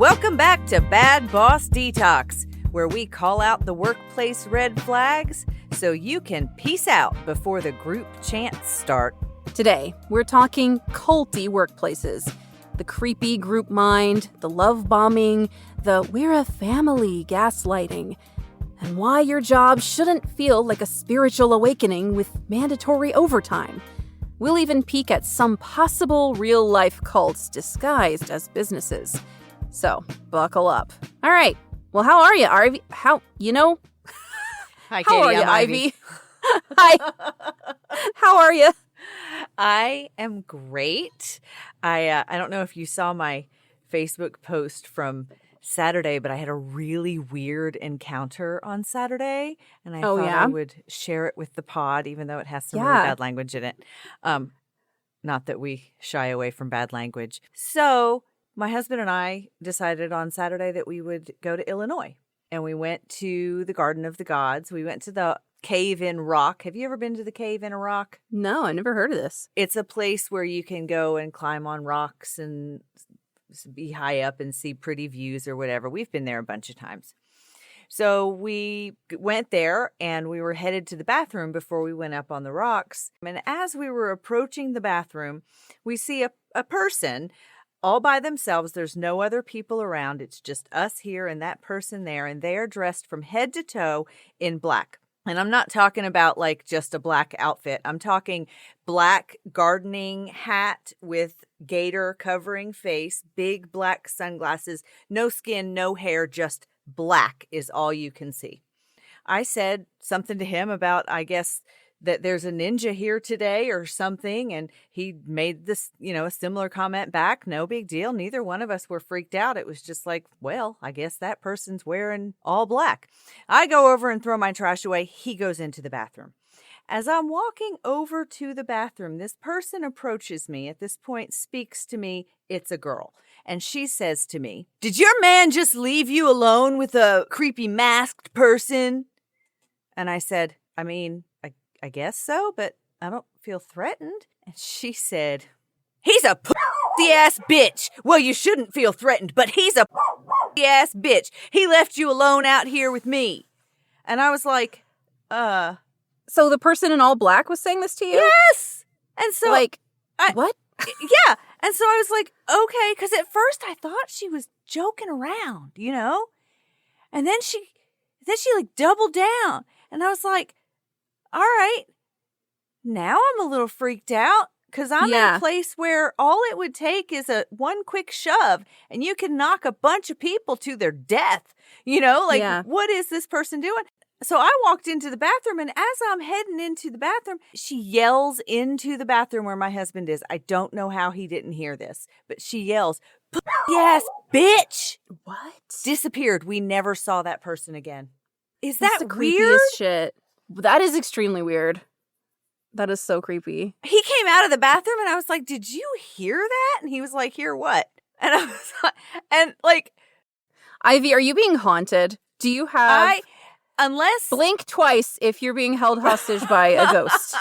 Welcome back to Bad Boss Detox, where we call out the workplace red flags so you can peace out before the group chants start. Today, we're talking culty workplaces. The creepy group mind, the love bombing, the we're a family gaslighting, and why your job shouldn't feel like a spiritual awakening with mandatory overtime. We'll even peek at some possible real-life cults disguised as businesses. So, buckle up. All right. Well, how are you, Ivy? Hi, Katie. How are you, I'm Ivy? Hi. How are you? I am great. I don't know if you saw my Facebook post from Saturday, but I had a really weird encounter on Saturday, and I thought I would share it with the pod, even though it has some really bad language in it. Not that we shy away from bad language. So my husband and I decided on Saturday that we would go to Illinois, and we went to the Garden of the Gods. We went to the Cave in Rock. Have you ever been to the Cave in a Rock? No, I never heard of this. It's a place where you can go and climb on rocks and be high up and see pretty views or whatever. We've been there a bunch of times. So we went there and we were headed to the bathroom before we went up on the rocks. And as we were approaching the bathroom, we see a person all by themselves. There's no other people around. It's just us here and that person there. And they are dressed from head to toe in black. And I'm not talking about like just a black outfit. I'm talking black gardening hat with gaiter covering face, big black sunglasses, no skin, no hair, just black is all you can see. I said something to him about, I guess, that there's a ninja here today or something. And he made this, a similar comment back. No big deal. Neither one of us were freaked out. It was just like, well, I guess that person's wearing all black. I go over and throw my trash away. He goes into the bathroom. As I'm walking over to the bathroom, this person approaches me. At this point, speaks to me. It's a girl. And she says to me, "Did your man just leave you alone with a creepy masked person?" And I said, I guess so, but I don't feel threatened. And she said, "He's a pussy-ass bitch." Well, you shouldn't feel threatened, but he's a pussy-ass bitch. He left you alone out here with me. And I was like, So the person in all black was saying this to you? Yes! And so... what? Yeah. And so I was like, okay, because at first I thought she was joking around, And then she like doubled down. And I was like, all right, now I'm a little freaked out because I'm in a place where all it would take is one quick shove and you can knock a bunch of people to their death. What is this person doing? So I walked into the bathroom, and as I'm heading into the bathroom, she yells into the bathroom where my husband is. I don't know how he didn't hear this, but she yells, "Yes, bitch!" What? Disappeared. We never saw that person again. Is That's that the weird? Creepiest shit. That is extremely weird. That is so creepy. He came out of the bathroom, and I was like, "Did you hear that?" And he was like, "Hear what?" And I was like, Ivy, are you being haunted? Do you have... Unless... Blink twice if you're being held hostage by a ghost.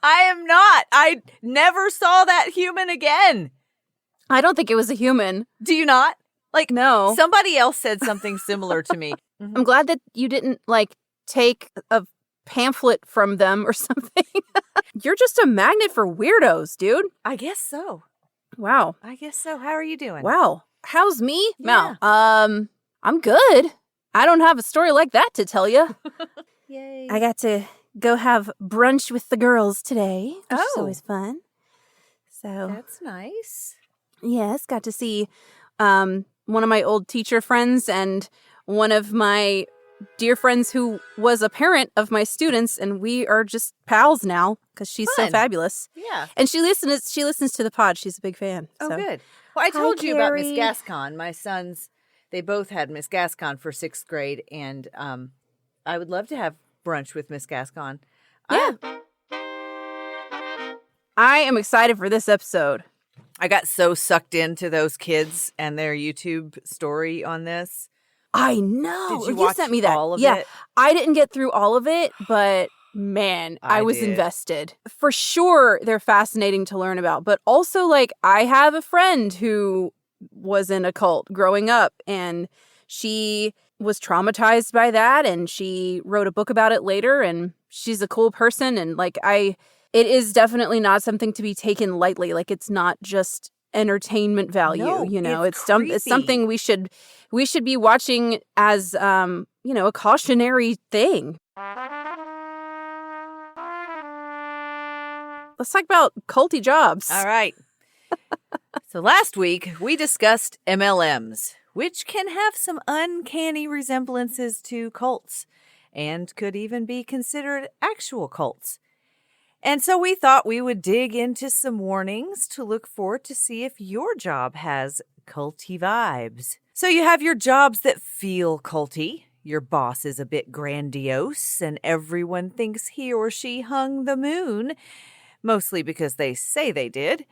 I am not. I never saw that human again. I don't think it was a human. Do you not? No. Somebody else said something similar to me. I'm glad that you didn't, take a pamphlet from them or something. You're just a magnet for weirdos, dude. I guess so. Wow. I guess so. How are you doing? Wow. How's me? Yeah. Mel. I'm good. I don't have a story like that to tell you. Yay. I got to go have brunch with the girls today, which is always fun. So that's nice. Yes, got to see one of my old teacher friends and one of my dear friends who was a parent of my students, and we are just pals now because she's so fabulous. Yeah. And she listens to the pod. She's a big fan. Oh, so. good. Well, I told you about Miss Carrie. Gascon. My sons, they both had Miss Gascon for 6th grade, and I would love to have brunch with Miss Gascon. Yeah. I am excited for this episode. I got so sucked into those kids and their YouTube story on this. I know. Did you watch sent me that. all of yeah. it? I didn't get through all of it, but man, I was did. invested. For sure, they're fascinating to learn about. But also, I have a friend who was in a cult growing up, and she was traumatized by that, and she wrote a book about it later, and she's a cool person, and it is definitely not something to be taken lightly. Like, it's not just entertainment value, No, it's creepy. something we should be watching as a cautionary thing. Let's talk about culty jobs. All right. So last week, we discussed MLMs, which can have some uncanny resemblances to cults and could even be considered actual cults. And so we thought we would dig into some warnings to look for to see if your job has culty vibes. So you have your jobs that feel culty. Your boss is a bit grandiose and everyone thinks he or she hung the moon, mostly because they say they did.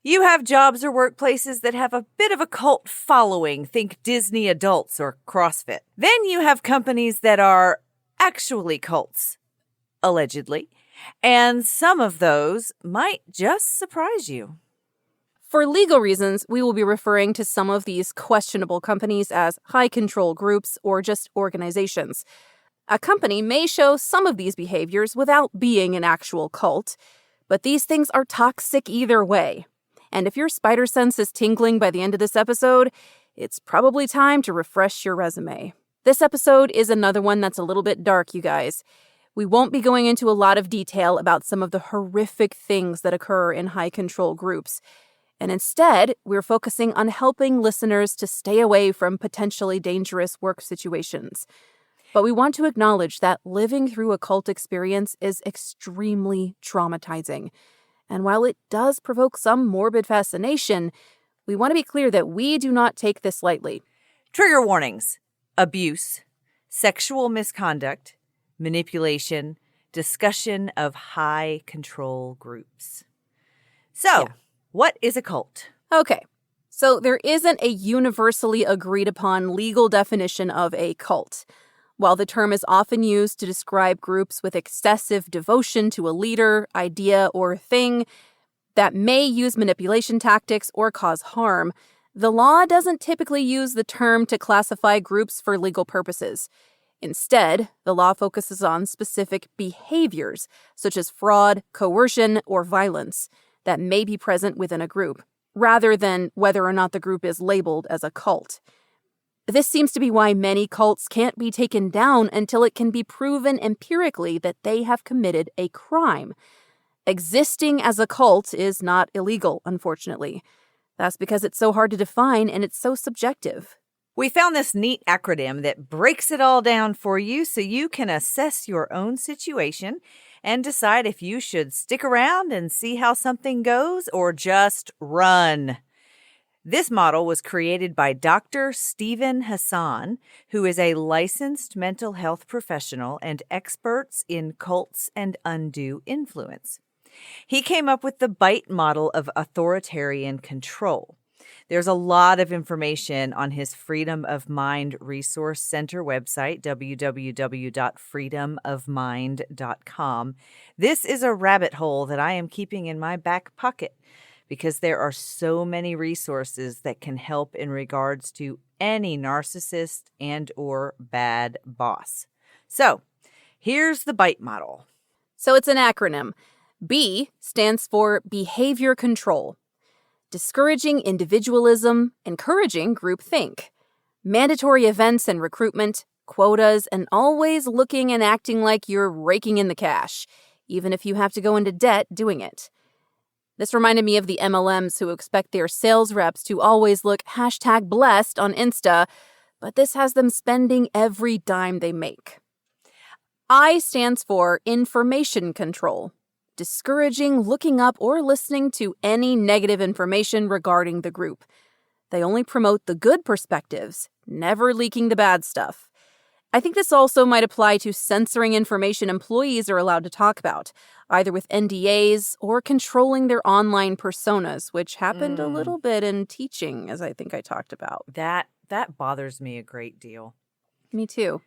You have jobs or workplaces that have a bit of a cult following, think Disney adults or CrossFit. Then you have companies that are actually cults, allegedly, and some of those might just surprise you. For legal reasons, we will be referring to some of these questionable companies as high control groups or just organizations. A company may show some of these behaviors without being an actual cult, but these things are toxic either way. And if your spider sense is tingling by the end of this episode, it's probably time to refresh your resume. This episode is another one that's a little bit dark, you guys. We won't be going into a lot of detail about some of the horrific things that occur in high control groups. And instead, we're focusing on helping listeners to stay away from potentially dangerous work situations. But we want to acknowledge that living through a cult experience is extremely traumatizing. And while it does provoke some morbid fascination, we want to be clear that we do not take this lightly. Trigger warnings: abuse, sexual misconduct, manipulation, discussion of high control groups. So, What is a cult? Okay, so there isn't a universally agreed upon legal definition of a cult. While the term is often used to describe groups with excessive devotion to a leader, idea, or thing that may use manipulation tactics or cause harm, the law doesn't typically use the term to classify groups for legal purposes. Instead, the law focuses on specific behaviors, such as fraud, coercion, or violence, that may be present within a group, rather than whether or not the group is labeled as a cult. This seems to be why many cults can't be taken down until it can be proven empirically that they have committed a crime. Existing as a cult is not illegal, unfortunately. That's because it's so hard to define and it's so subjective. We found this neat acronym that breaks it all down for you so you can assess your own situation and decide if you should stick around and see how something goes or just run. This model was created by Dr. Stephen Hassan, who is a licensed mental health professional and experts in cults and undue influence. He came up with the BITE model of authoritarian control. There's a lot of information on his Freedom of Mind Resource Center website, www.freedomofmind.com. This is a rabbit hole that I am keeping in my back pocket because there are so many resources that can help in regards to any narcissist and or bad boss. So, here's the BITE model. So it's an acronym. B stands for behavior control. Discouraging individualism, encouraging groupthink. Mandatory events and recruitment, quotas, and always looking and acting like you're raking in the cash, even if you have to go into debt doing it. This reminded me of the MLMs who expect their sales reps to always look #blessed on Insta, but this has them spending every dime they make. I stands for information control, discouraging looking up or listening to any negative information regarding the group. They only promote the good perspectives, never leaking the bad stuff. I think this also might apply to censoring information employees are allowed to talk about, either with NDAs or controlling their online personas, which happened a little bit in teaching, as I think I talked about. That bothers me a great deal. Me too.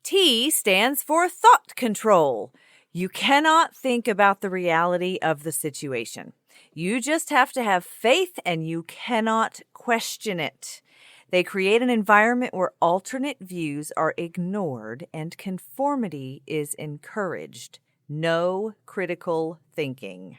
T stands for thought control. You cannot think about the reality of the situation. You just have to have faith and you cannot question it. They create an environment where alternate views are ignored and conformity is encouraged. No critical thinking.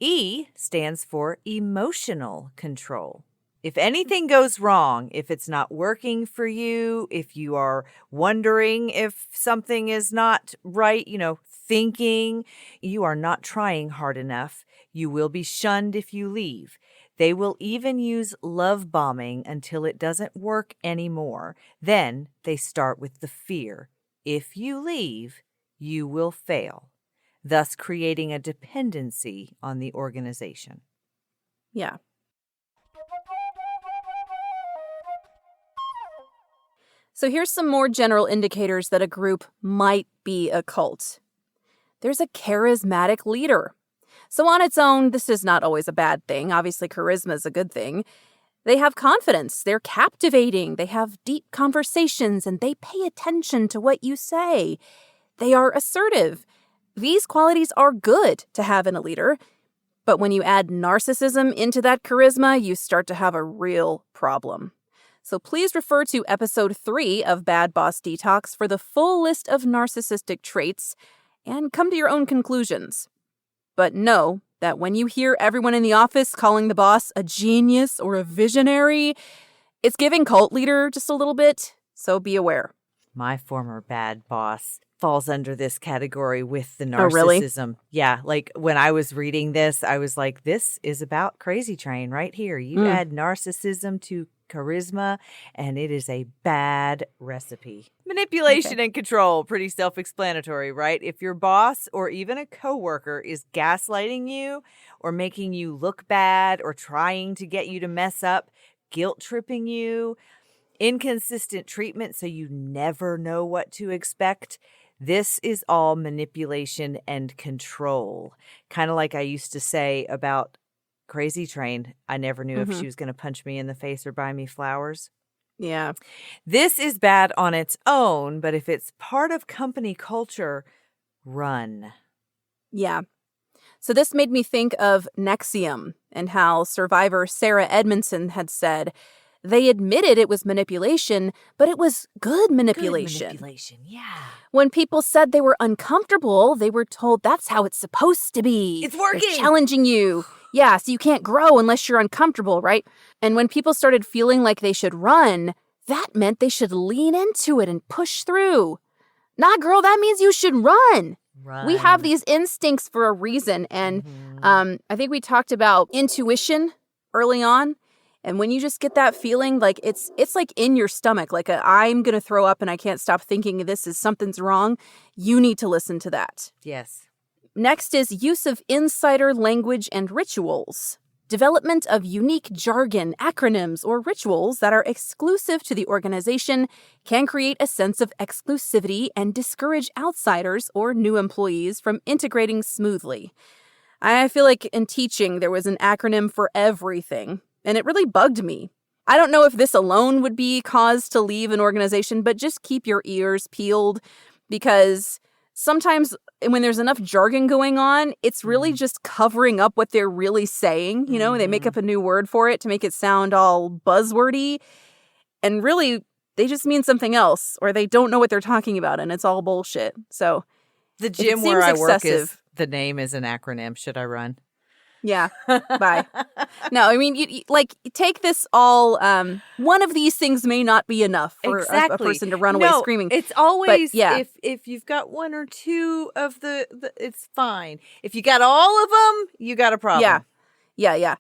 E stands for emotional control. If anything goes wrong, if it's not working for you, if you are wondering if something is not right, thinking you are not trying hard enough, you will be shunned if you leave. They will even use love bombing until it doesn't work anymore. Then they start with the fear. If you leave, you will fail, thus creating a dependency on the organization. Yeah. So here's some more general indicators that a group might be a cult. There's a charismatic leader. So on its own, this is not always a bad thing. Obviously, charisma is a good thing. They have confidence. They're captivating. They have deep conversations, and they pay attention to what you say. They are assertive. These qualities are good to have in a leader. But when you add narcissism into that charisma, you start to have a real problem. So please refer to episode 3 of Bad Boss Detox for the full list of narcissistic traits and come to your own conclusions. But know that when you hear everyone in the office calling the boss a genius or a visionary, it's giving cult leader just a little bit, so be aware. My former bad boss falls under this category with the narcissism. Oh, really? Yeah, like when I was reading this, I was like, this is about Crazy Train right here. You add narcissism to charisma, and it is a bad recipe. Manipulation and control, pretty self-explanatory, right? If your boss or even a coworker is gaslighting you or making you look bad or trying to get you to mess up, guilt-tripping you, inconsistent treatment so you never know what to expect, this is all manipulation and control. Kind of like I used to say about Crazy Train. I never knew if she was going to punch me in the face or buy me flowers. Yeah. This is bad on its own, but if it's part of company culture, run. Yeah. So this made me think of Nexium and how survivor Sarah Edmondson had said, they admitted it was manipulation, but it was good manipulation. Good manipulation, yeah. When people said they were uncomfortable, they were told that's how it's supposed to be. It's working. They're challenging you. Yeah, so you can't grow unless you're uncomfortable, right? And when people started feeling like they should run, that meant they should lean into it and push through. Nah, girl, that means you should run. We have these instincts for a reason. And I think we talked about intuition early on. And when you just get that feeling, like it's like in your stomach, like I'm going to throw up and I can't stop thinking something's wrong, you need to listen to that. Yes. Next is use of insider language and rituals. Development of unique jargon, acronyms, or rituals that are exclusive to the organization can create a sense of exclusivity and discourage outsiders or new employees from integrating smoothly. I feel like in teaching, there was an acronym for everything. And it really bugged me. I don't know if this alone would be cause to leave an organization, but just keep your ears peeled because sometimes when there's enough jargon going on, it's really just covering up what they're really saying. You know, they make up a new word for it to make it sound all buzzwordy. And really, they just mean something else or they don't know what they're talking about and it's all bullshit. So the gym where I work the name is an acronym. Should I run? Yeah. Bye. No, I mean, you take this all. One of these things may not be enough for a person to run away screaming. It's always if you've got one or two of the it's fine. If you got all of them, you got a problem. Yeah.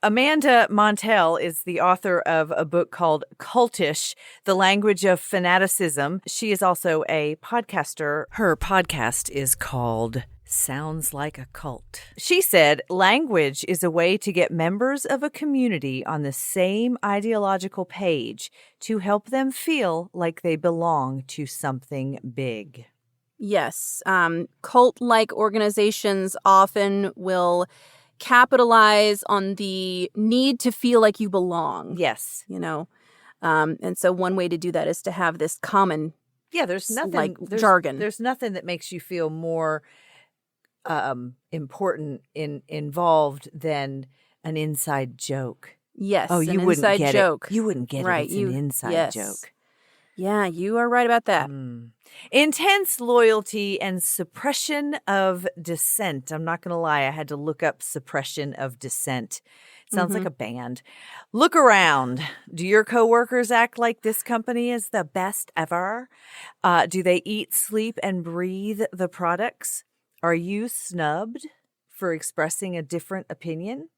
Amanda Montell is the author of a book called Cultish, The Language of Fanaticism. She is also a podcaster. Her podcast is called Sounds Like a Cult. She said, language is a way to get members of a community on the same ideological page to help them feel like they belong to something big. Yes. Cult-like organizations often will capitalize on the need to feel like you belong. Yes. You know, and so one way to do that is to have this common there's nothing jargon. There's nothing that makes you feel more important involved than an inside joke. Yes, Oh, an you wouldn't inside get joke. it. You wouldn't get Right, it. It's an inside yes. joke. Yeah, you are right about that. Intense loyalty and suppression of dissent. I'm not going to lie. I had to look up suppression of dissent. Sounds like a band. Look around. Do your coworkers act like this company is the best ever? Do they eat, sleep, and breathe the products? Are you snubbed for expressing a different opinion?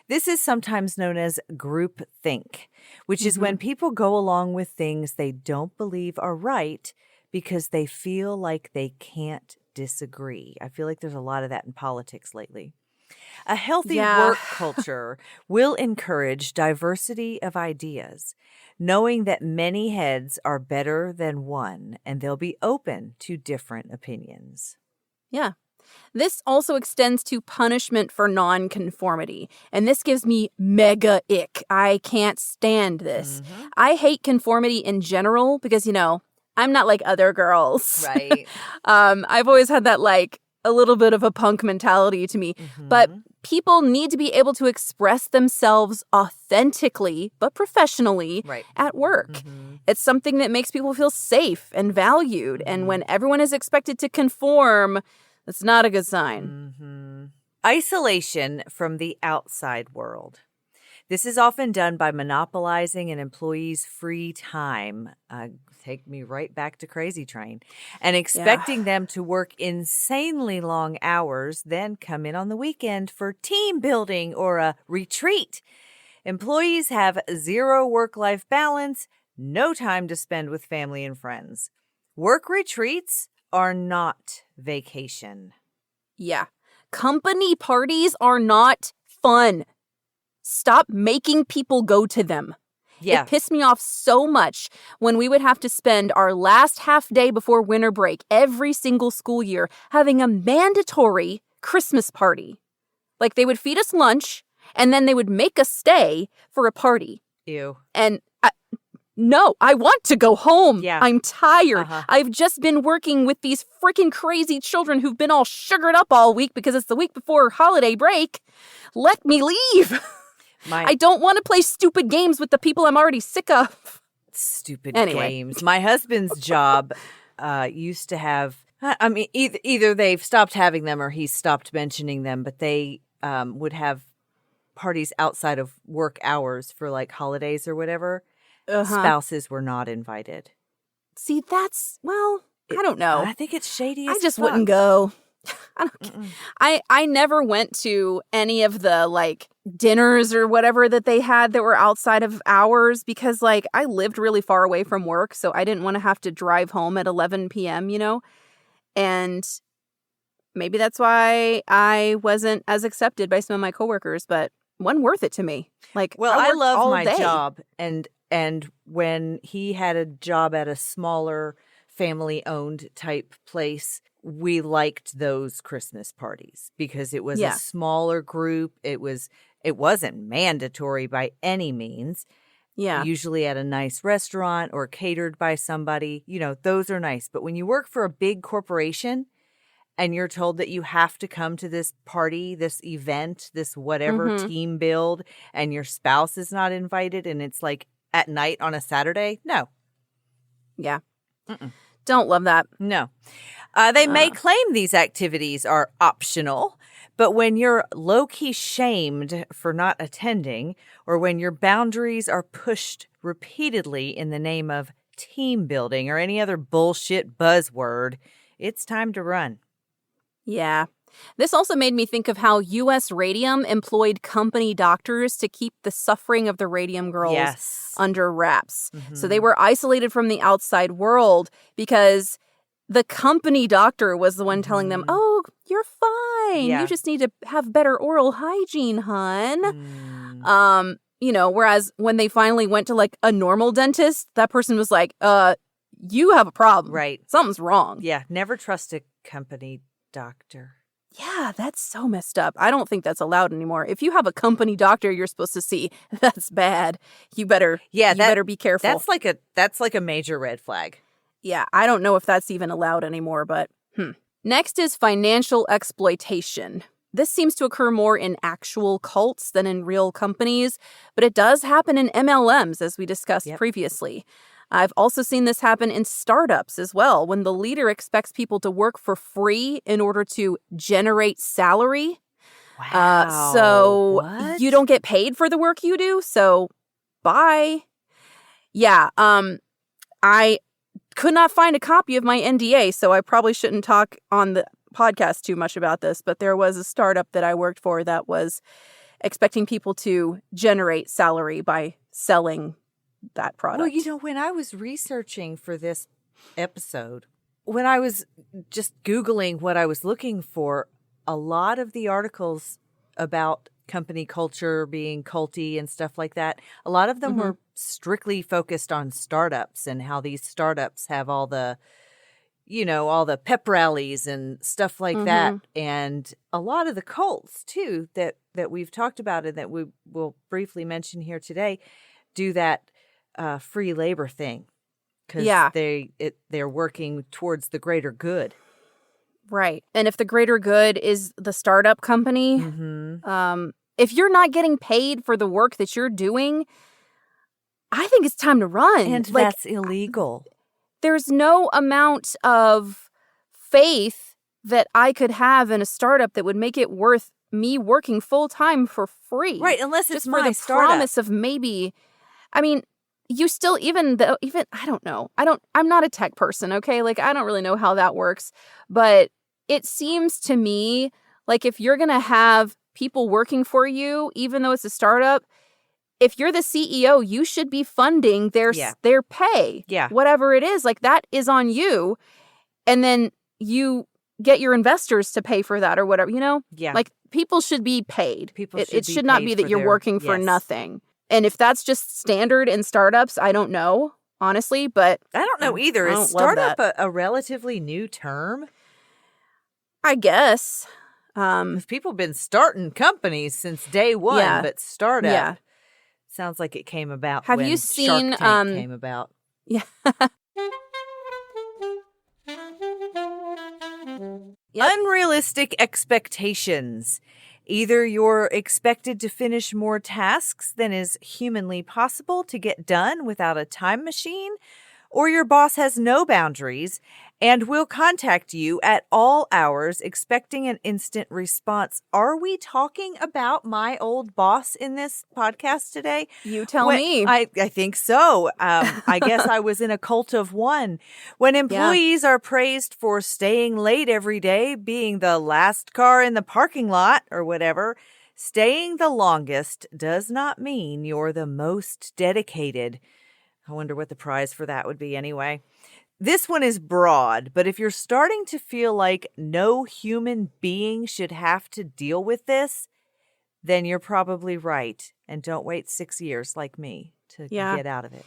This is sometimes known as groupthink, which is when people go along with things they don't believe are right because they feel like they can't disagree. I feel like there's a lot of that in politics lately. A healthy work culture will encourage diversity of ideas, knowing that many heads are better than one, and they'll be open to different opinions. Yeah. This also extends to punishment for nonconformity, and this gives me mega ick. I can't stand this. I hate conformity in general because, I'm not like other girls. Right. I've always had that, a little bit of a punk mentality to me. But people need to be able to express themselves authentically, but professionally at work. It's something that makes people feel safe and valued. And when everyone is expected to conform, that's not a good sign. Isolation from the outside world. This is often done by monopolizing an employee's free time. Take me right back to Crazy Train. And expecting them to work insanely long hours, then come in on the weekend for team building or a retreat. Employees have zero work-life balance, no time to spend with family and friends. Work retreats are not vacation. Yeah. Company parties are not fun. Stop making people go to them. Yeah. It pissed me off so much when we would have to spend our last half day before winter break every single school year having a mandatory Christmas party. Like, they would feed us lunch and then they would make us stay for a party. Ew. And no, I want to go home. Yeah. I'm tired. I've just been working with these freaking crazy children who've been all sugared up all week because it's the week before holiday break. Let me leave. I don't want to play stupid games with the people I'm already sick of. Stupid games. My husband's job used to have, either they've stopped having them or he's stopped mentioning them, but they would have parties outside of work hours for like holidays or whatever. Spouses were not invited. See, I don't know. I think it's shady as I just fuck. wouldn't go. I never went to any of the dinners or whatever that they had that were outside of hours because I lived really far away from work, so I didn't want to have to drive home at 11 p.m., and maybe that's why I wasn't as accepted by some of my coworkers, but wasn't worth it to me. I love my day. job, and when he had a job at a smaller family-owned type place, we liked those Christmas parties because it was a smaller group. It wasn't mandatory by any means. Yeah. Usually at a nice restaurant or catered by somebody. Those are nice. But when you work for a big corporation and you're told that you have to come to this party, this event, this whatever team build, and your spouse is not invited and it's at night on a Saturday, no. Yeah. Don't love that. No. They may claim these activities are optional, but when you're low-key shamed for not attending or when your boundaries are pushed repeatedly in the name of team building or any other bullshit buzzword, it's time to run. Yeah. This also made me think of how U.S. Radium employed company doctors to keep the suffering of the Radium girls under wraps. So they were isolated from the outside world because the company doctor was the one telling them, oh, you're fine. Yeah. You just need to have better oral hygiene, hon. Whereas when they finally went to a normal dentist, that person was like, you have a problem. Right. Something's wrong. Yeah. Never trust a company doctor. Yeah, that's so messed up. I don't think that's allowed anymore. If you have a company doctor you're supposed to see, that's bad. You better be careful. That's like a major red flag. Yeah, I don't know if that's even allowed anymore, but Next is financial exploitation. This seems to occur more in actual cults than in real companies, but it does happen in MLMs, as we discussed previously. I've also seen this happen in startups as well, when the leader expects people to work for free in order to generate salary. Wow. So What? you don't get paid for the work you do, so bye. Yeah, I could not find a copy of my NDA, so I probably shouldn't talk on the podcast too much about this, but there was a startup that I worked for that was expecting people to generate salary by selling that product. Well, when I was researching for this episode, when I was just Googling what I was looking for, a lot of the articles about company culture being culty and stuff like that, a lot of them were strictly focused on startups and how these startups have all the pep rallies and stuff like that. And a lot of the cults too that we've talked about and that we will briefly mention here today do that free labor thing because they're working towards the greater good. Right. And if the greater good is the startup company, if you're not getting paid for the work that you're doing, I think it's time to run. And that's illegal. There's no amount of faith that I could have in a startup that would make it worth me working full time for free. Right, unless it's just for the promise of maybe. I mean, you still even I don't know. I'm not a tech person, okay? Like I don't really know how that works, but it seems to me like if you're going to have people working for you even though it's a startup, if you're the CEO, you should be funding their pay. Yeah. Whatever it is, like that is on you. And then you get your investors to pay for that or whatever, Yeah. Like people should be paid. It should be not paid be that for you're working for nothing. And if that's just standard in startups, I don't know, honestly, but I don't know either. Is startup a relatively new term? I guess. Because people have been starting companies since day one, but startup sounds like it came about Have when you seen, Shark Tank came about. Yeah. Unrealistic expectations. Either you're expected to finish more tasks than is humanly possible to get done without a time machine, or your boss has no boundaries and will contact you at all hours expecting an instant response. Are we talking about my old boss in this podcast today? You tell me. I think so. I guess I was in a cult of one. When employees are praised for staying late every day, being the last car in the parking lot or whatever, staying the longest does not mean you're the most dedicated. I wonder what the prize for that would be anyway. This one is broad, but if you're starting to feel like no human being should have to deal with this, then you're probably right. And don't wait 6 years like me to get out of it.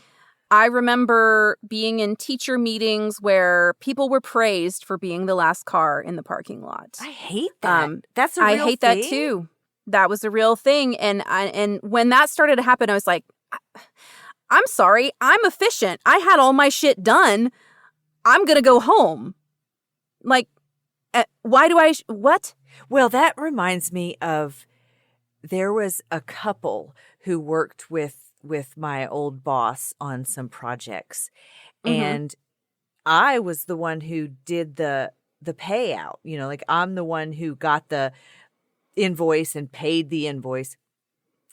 I remember being in teacher meetings where people were praised for being the last car in the parking lot. I hate that. That's a real thing. I hate that too. That was a real thing. And when that started to happen, I was like, I'm sorry, I'm efficient. I had all my shit done. I'm going to go home. Like, why do what? Well, that reminds me of, there was a couple who worked with my old boss on some projects. And I was the one who did the payout. Like I'm the one who got the invoice and paid the invoice.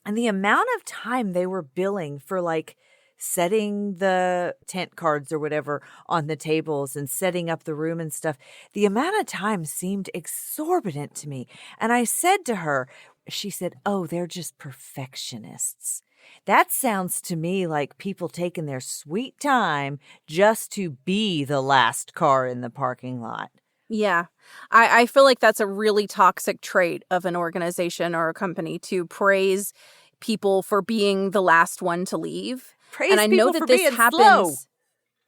And the amount of time they were billing for like setting the tent cards or whatever on the tables and setting up the room and stuff, the amount of time seemed exorbitant to me. And I said to her, she said, "Oh, they're just perfectionists." That sounds to me like people taking their sweet time just to be the last car in the parking lot. Yeah. I feel like that's a really toxic trait of an organization or a company, to praise people for being the last one to leave. Praise and I people know that for this being happens. slow.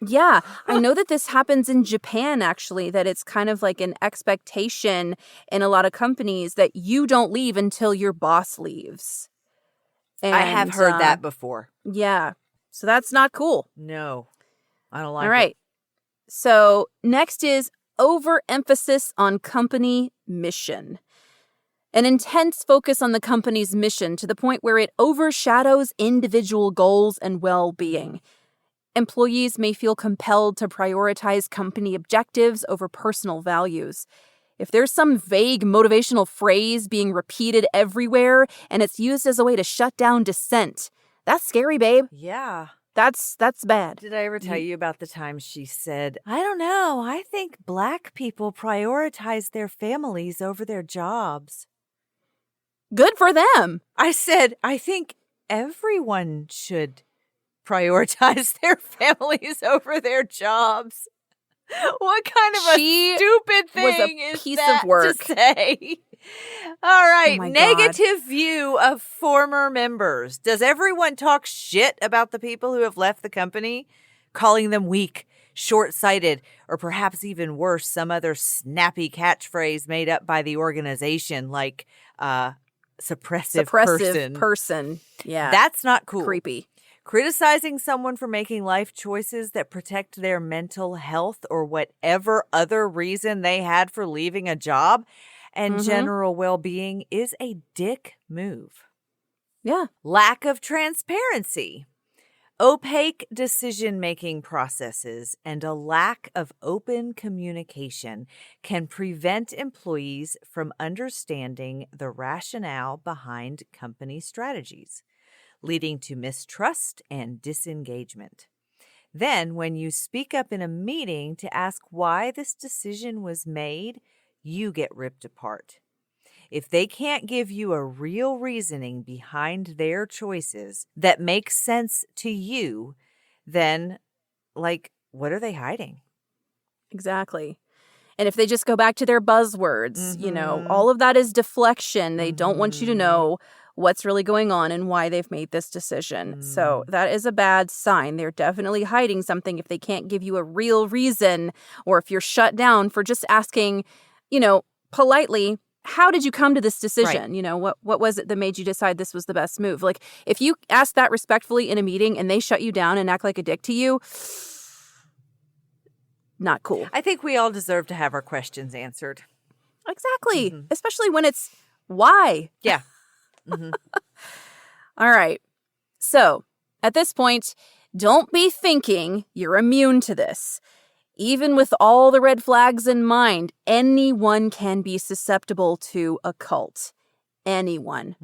Yeah, I know that this happens in Japan, actually, that it's kind of like an expectation in a lot of companies that you don't leave until your boss leaves. And, I have heard that before. Yeah. So that's not cool. No, I don't like it. All right. So next is overemphasis on company mission. An intense focus on the company's mission to the point where it overshadows individual goals and well-being. Employees may feel compelled to prioritize company objectives over personal values. If there's some vague motivational phrase being repeated everywhere and it's used as a way to shut down dissent, that's scary, babe. Yeah. That's bad. Did I ever tell you about the time she said, I don't know, I think Black people prioritize their families over their jobs? Good for them. I said, I think everyone should prioritize their families over their jobs. What kind of a stupid thing is piece that of work to say? All right, Oh my negative view of former members. Does everyone talk shit about the people who have left the company, calling them weak, short-sighted, or perhaps even worse, some other snappy catchphrase made up by the organization like suppressive person. Yeah. That's not cool. Creepy. Criticizing someone for making life choices that protect their mental health or whatever other reason they had for leaving a job and general well-being is a dick move. Yeah. Lack of transparency. Opaque decision-making processes and a lack of open communication can prevent employees from understanding the rationale behind company strategies, leading to mistrust and disengagement. Then, when you speak up in a meeting to ask why this decision was made, you get ripped apart. If they can't give you a real reasoning behind their choices that makes sense to you, then, what are they hiding? Exactly. And if they just go back to their buzzwords, all of that is deflection. They don't want you to know what's really going on and why they've made this decision. So that is a bad sign. They're definitely hiding something if they can't give you a real reason, or if you're shut down for just asking, politely, how did you come to this decision? Right. What was it that made you decide this was the best move? Like, if you ask that respectfully in a meeting and they shut you down and act like a dick to you, not cool. I think we all deserve to have our questions answered. Exactly. Especially when it's why. Yeah. All right. So, at this point, don't be thinking you're immune to this. Even with all the red flags in mind, anyone can be susceptible to a cult. Anyone.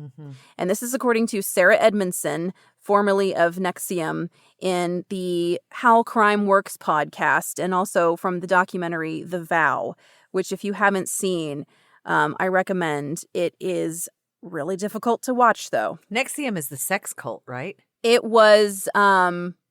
And this is according to Sarah Edmondson, formerly of NXIVM, in the How Crime Works podcast, and also from the documentary The Vow, which if you haven't seen, I recommend. It is really difficult to watch, though. NXIVM is the sex cult, right? It was,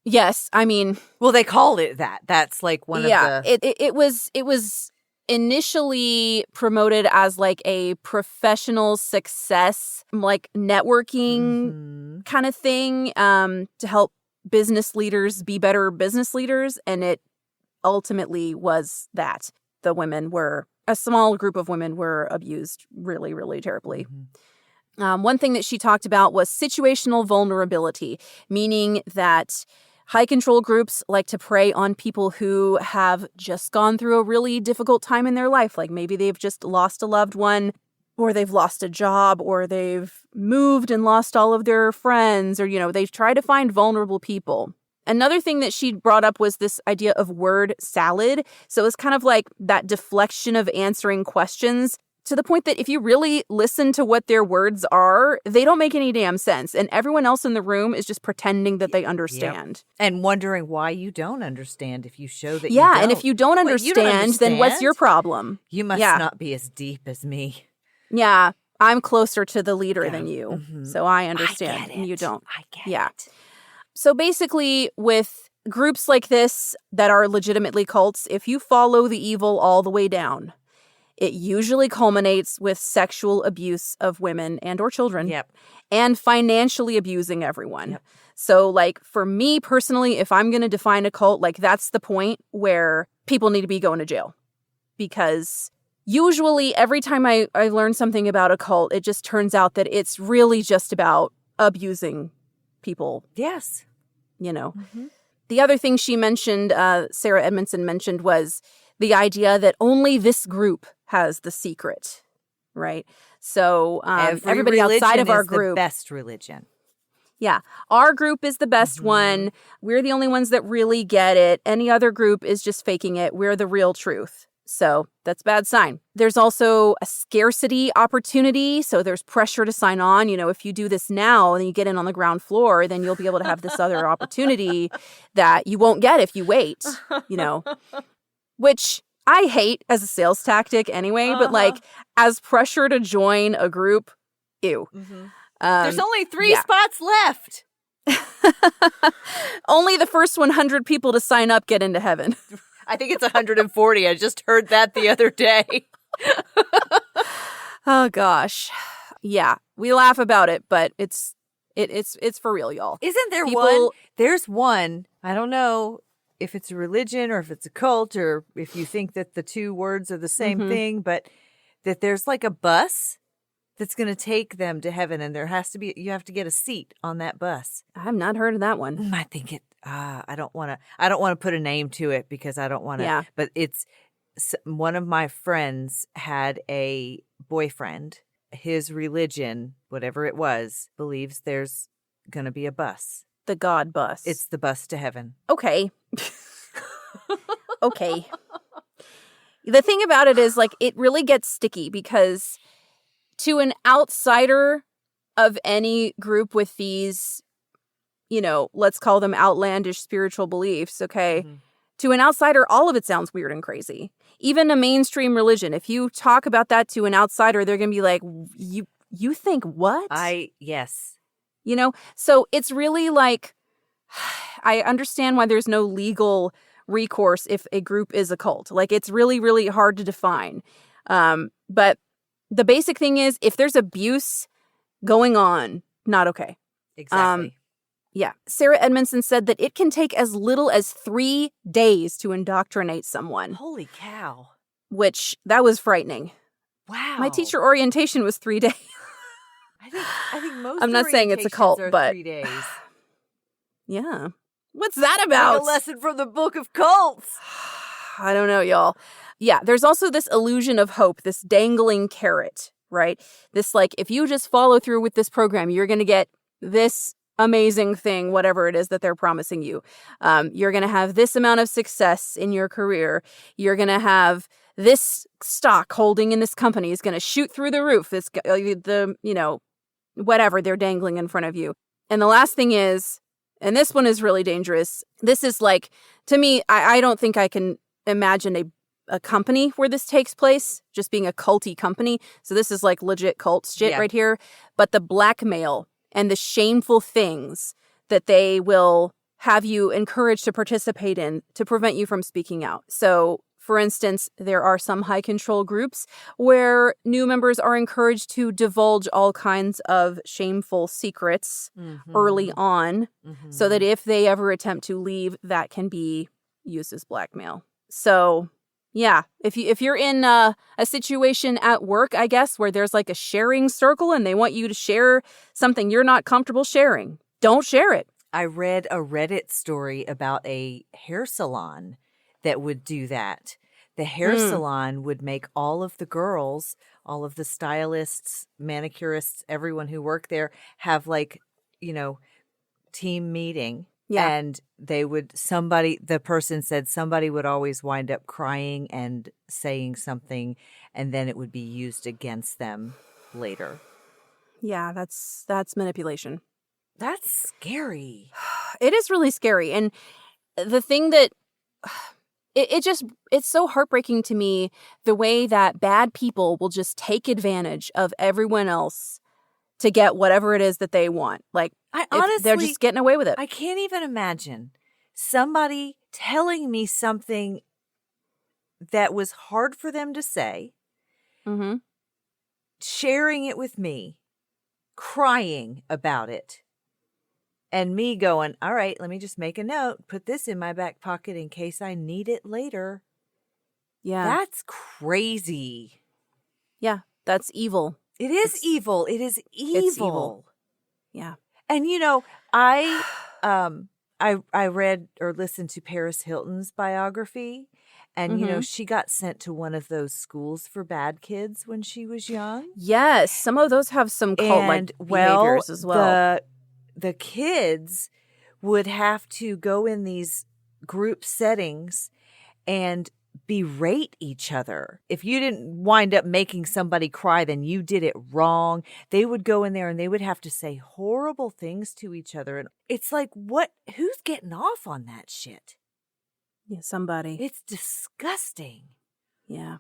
yes, I mean... Well, they called it that. That's like one of the... Yeah, it was initially promoted as like a professional success, like networking kind of thing, to help business leaders be better business leaders. And it ultimately was that. A small group of women were abused really, really terribly. One thing that she talked about was situational vulnerability, meaning that high control groups like to prey on people who have just gone through a really difficult time in their life. Like maybe they've just lost a loved one, or they've lost a job, or they've moved and lost all of their friends, or, they try to find vulnerable people. Another thing that she brought up was this idea of word salad. So it's kind of like that deflection of answering questions, to the point that if you really listen to what their words are, they don't make any damn sense. And everyone else in the room is just pretending that they understand. Yep. And wondering why you don't understand if you show that you don't. Yeah, and if you don't understand, then what's your problem? You must not be as deep as me. Yeah, I'm closer to the leader than you, so I understand, I get it. And you don't. I get it. So basically, with groups like this that are legitimately cults, if you follow the evil all the way down, it usually culminates with sexual abuse of women and or children. Yep. And financially abusing everyone. Yep. So, for me personally, if I'm going to define a cult, that's the point where people need to be going to jail. Because usually every time I learn something about a cult, it just turns out that it's really just about abusing people. Yes. The other thing she mentioned, Sarah Edmondson mentioned, was the idea that only this group has the secret, right? So everybody outside of our group, the best religion. Yeah. Our group is the best one. We're the only ones that really get it. Any other group is just faking it. We're the real truth. So that's a bad sign. There's also a scarcity opportunity. So there's pressure to sign on. You know, if you do this now and you get in on the ground floor, then you'll be able to have this other opportunity that you won't get if you wait, you know, which I hate as a sales tactic anyway. But like as pressure to join a group, ew. There's only 3 spots left. Only the first 100 people to sign up get into heaven. I think it's 140. I just heard that the other day. Oh gosh. Yeah, we laugh about it, but it's for real, y'all. Isn't there one? There's one. I don't know if it's a religion or if it's a cult or if you think that the 2 words are the same thing, but that there's like a bus that's going to take them to heaven, and you have to get a seat on that bus. I've not heard of that one. I think I don't want to put a name to it because I don't want to. Yeah. But it's one of my friends had a boyfriend. His religion, whatever it was, believes there's going to be a bus. The God bus. It's the bus to heaven. Okay. Okay. The thing about it is, like, it really gets sticky because to an outsider of any group with these, you know, let's call them outlandish spiritual beliefs, okay? To an outsider, all of it sounds weird and crazy. Even a mainstream religion, if you talk about that to an outsider, they're going to be like, you think what? Yes. You know? So it's really like, I understand why there's no legal recourse if a group is a cult. Like, it's really, really hard to define. But the basic thing is, if there's abuse going on, not okay. Exactly. Yeah. Sarah Edmondson said that it can take as little as 3 days to indoctrinate someone. Holy cow. Which, that was frightening. Wow. My teacher orientation was 3 days. I think most I'm not saying it's a cult, but 3 days. Yeah. What's that about? Like a lesson from the book of cults. I don't know, y'all. Yeah, there's also this illusion of hope, this dangling carrot, right? This, like, if you just follow through with this program, you're going to get this amazing thing, whatever it is that they're promising you. You're going to have this amount of success in your career. You're going to have this stock holding in this company is going to shoot through the roof. This, whatever they're dangling in front of you. And the last thing is, and this one is really dangerous. This is like, to me, I don't think I can imagine a company where this takes place, just being a culty company. So this is like legit cult shit right here. But the blackmail and the shameful things that they will have you encouraged to participate in to prevent you from speaking out. So, for instance, there are some high control groups where new members are encouraged to divulge all kinds of shameful secrets early on, so that if they ever attempt to leave, that can be used as blackmail. So, yeah, if you're in a situation at work, I guess, where there's like a sharing circle and they want you to share something you're not comfortable sharing, don't share it. I read a Reddit story about a hair salon that would do that. The hair salon would make all of the girls, all of the stylists, manicurists, everyone who worked there have like, team meeting. Yeah. And the person said somebody would always wind up crying and saying something, and then it would be used against them later. Yeah, that's manipulation. That's scary. It is really scary. And the thing that it's so heartbreaking to me, the way that bad people will just take advantage of everyone else to get whatever it is that they want. Like, honestly, they're just getting away with it. I can't even imagine somebody telling me something that was hard for them to say, sharing it with me, crying about it, and me going, all right, let me just make a note, put this in my back pocket in case I need it later. Yeah. That's crazy. Yeah, that's evil. It is evil. It is evil. It's evil. Yeah. And I read or listened to Paris Hilton's biography, And, you know, she got sent to one of those schools for bad kids when she was young. Yes, some of those have some cult-like behaviors as well. The kids would have to go in these group settings and berate each other. If you didn't wind up making somebody cry, then you did it wrong. They would go in there and they would have to say horrible things to each other. And it's like, who's getting off on that shit? Yeah, somebody. It's disgusting. Yeah.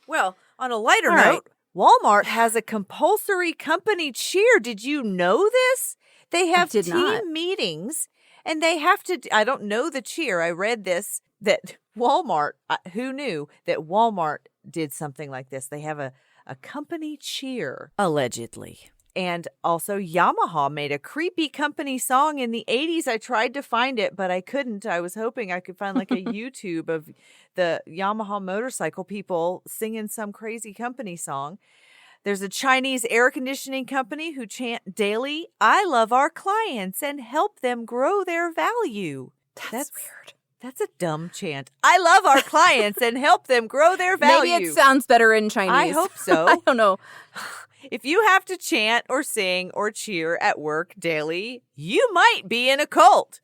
Well, on a lighter note, Walmart has a compulsory company cheer. Did you know this? They have team meetings and they have to, I don't know the cheer. I read this, that Walmart, who knew that Walmart did something like this? They have a company cheer, allegedly. And also Yamaha made a creepy company song in the 80s. I tried to find it, but I couldn't. I was hoping I could find like a YouTube of the Yamaha motorcycle people singing some crazy company song. There's a Chinese air conditioning company who chant daily, "I love our clients and help them grow their value." That's weird. That's a dumb chant. I love our clients and help them grow their value. Maybe it sounds better in Chinese. I hope so. I don't know. If you have to chant or sing or cheer at work daily, you might be in a cult.